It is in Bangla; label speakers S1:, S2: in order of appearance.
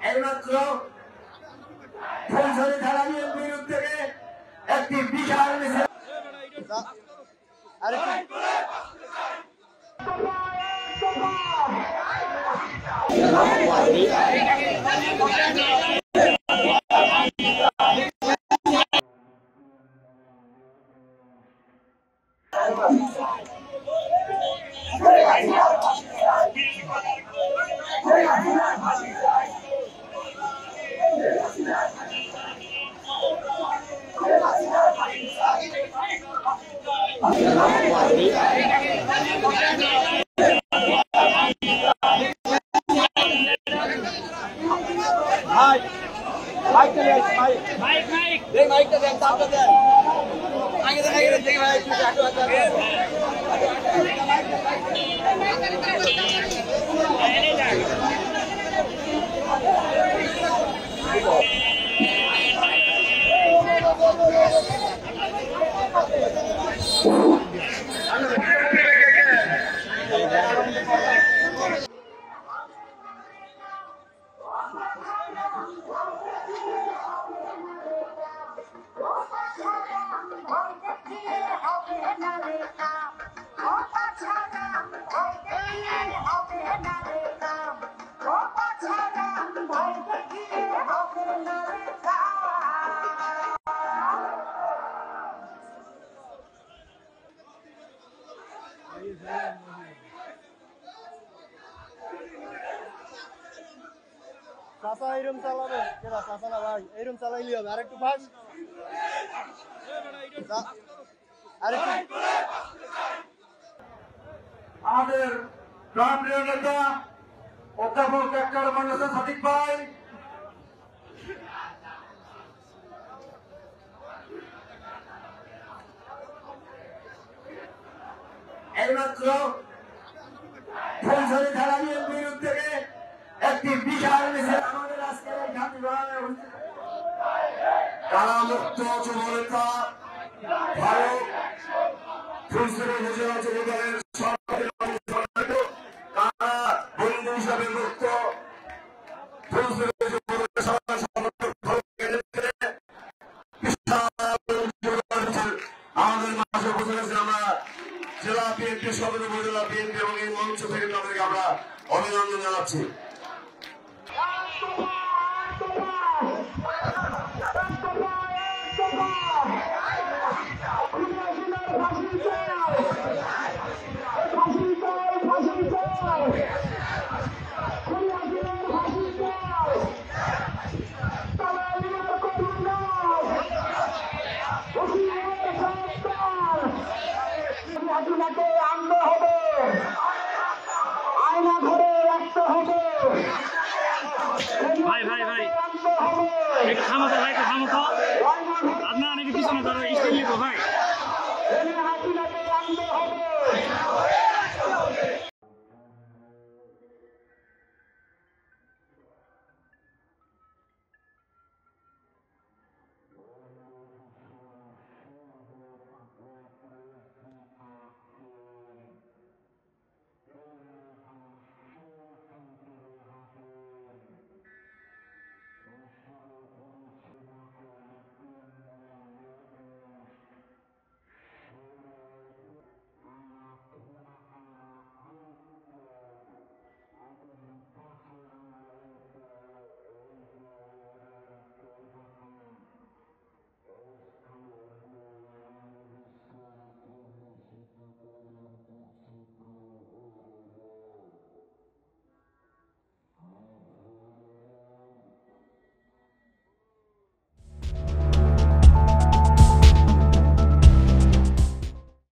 S1: এইমাত্র ফুলছড়ি থানা বিএনপির থেকে একটি বিশাল মিছিল চাচা এরম চালাবে কেনা চাচা না ভাই এরম চালাইলি হবে আরেকটু ফাস্ট আমাদের প্রাণপ্রিয় নেতা অধ্যাপক ডাক্তার মানস সাদিক ভাই এইমাত্র ফুলছড়ি থানা বিএনপির থেকে একটি বিশাল মিছিল আমাদের আজকের এই ঘাটিগড়ায় কারামুক্ত যুবনেতা ভারত ফুলছড়ি উপজেলা যুবদলের কারা বন্ধু হিসাবে মুক্ত ফুলছড়ি যুবদলের আমাদের মাঝে উপস্থিত আমরা জেলা বিএনপি সদর উপজেলা বিএনপি এবং এই মঞ্চ থেকে তাদেরকে আমরা অভিনন্দন জানাচ্ছি। আনতে হবে, আয়না ধরে রাখতে হবে।
S2: ভাই ভাই ভাই একটু থামো তো ভাই, একটু থামো তো। আপনারা নাকি পিছনে ধরো স্টিল নিবো ভাই।